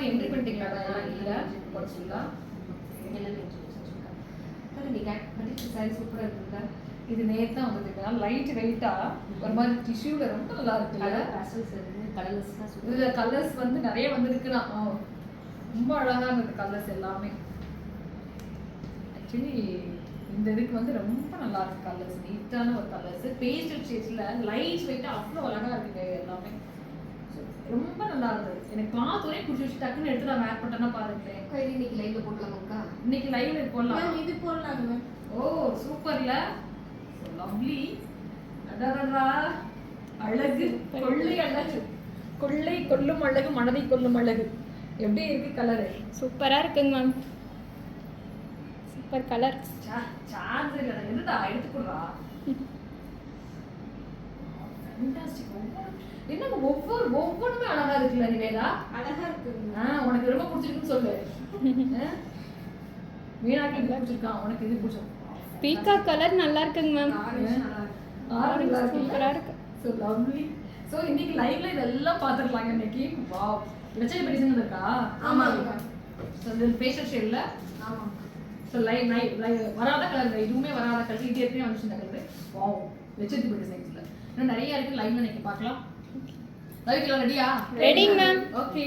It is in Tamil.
என்ட்ரி பண்ணிட்டீங்களா இல்ல போச்சுங்களா எல்லாமே சார் நீங்க கட்டிட்டு சாரி சூப்பரா இருக்குங்க. இது நேத்து தான் வந்ததுங்க லைட் வெயிட்டா ஒரு மாதிரி டிஷ்யூல ரொம்ப நல்லா இருக்குல்ல கலர் பேஸ்டல்ஸ் இருக்கு கலர்ஸ்லாம் சூப்பர். இதுல கலர்ஸ் வந்து நிறைய வந்திருக்குனா ரொம்ப அழகா இருந்தது கலர்ஸ் எல்லாமே. ஆக்சுவலி இந்த இதுக்கு வந்து ரொம்ப நல்லா இருக்கு கலர்ஸ் நீட்டான ஒரு கலர்ஸ் பேஸ்டல் ஷேட்ஸ்ல லைட் வெயிட்டா அவ்வளோ அழகா இருக்குங்க எல்லாமே. ரொம்ப நல்லா இருந்தது எனக்கு பார்த்தோனே பிடிச்சி டக்குன்னு எடுத்து நான் வேர் பண்ணேன்னா பாருங்களேன். இது இன்னைக்கு லைவ்ல போடலாமாக்கா? இன்னைக்கு லைவ்ல போடலாம். இது போடலாங்க மேம். ஓ சூப்பர்ல லவ்லி அடடடா அழகு கொள்ளை அழகு கொள்ளை கொல்லும் அழகு மனதை கொல்லும் அழகு எப்படி இருக்கு கலர் சூப்பரா இருக்குங்க மேம். Super colour. சார்ஜ் இல்ல என்னடா எடுத்து குடுறா ஃபேண்டாஸ்டிக் என்ன ஒவ்வொருமே அழகா இருக்குல்ல நிவேதா அழகா இருக்குங்க. உனக்கு ரொம்ப பிடிச்சிருக்குன்னு சொல்லு. மீனாக்கு இது பிடிச்சிருக்கான் உனக்கு இது பிடிச்சிருக்கு. பீகா கலர் நல்லா இருக்குங்க மேம். ஆரஞ்சு சூப்பரா இருக்கு. So lovely. சோ இன்னைக்கு லைவ்ல இதெல்லாம் பாத்துறலாங்க இன்னைக்கு. வாவ். வெச்சை பெடிசன் இருக்கா? ஆமாங்க. சோ இந்த ஃபேஷியல் ஷேட்ல ஆமா. சோ லைவ் வராத கலர் இதுவுமே வராத கலர் இது ஏற்கனவே வந்துச்சு இந்த கலர். வாவ். வெச்சை பெடிசன்ஸ்ல இன்னும் நிறைய இருக்கு லைவ்ல இன்னைக்கு பார்க்கலாம். லைவ்ல ரெடியா? ரெடிங்க மேம். ஓகே.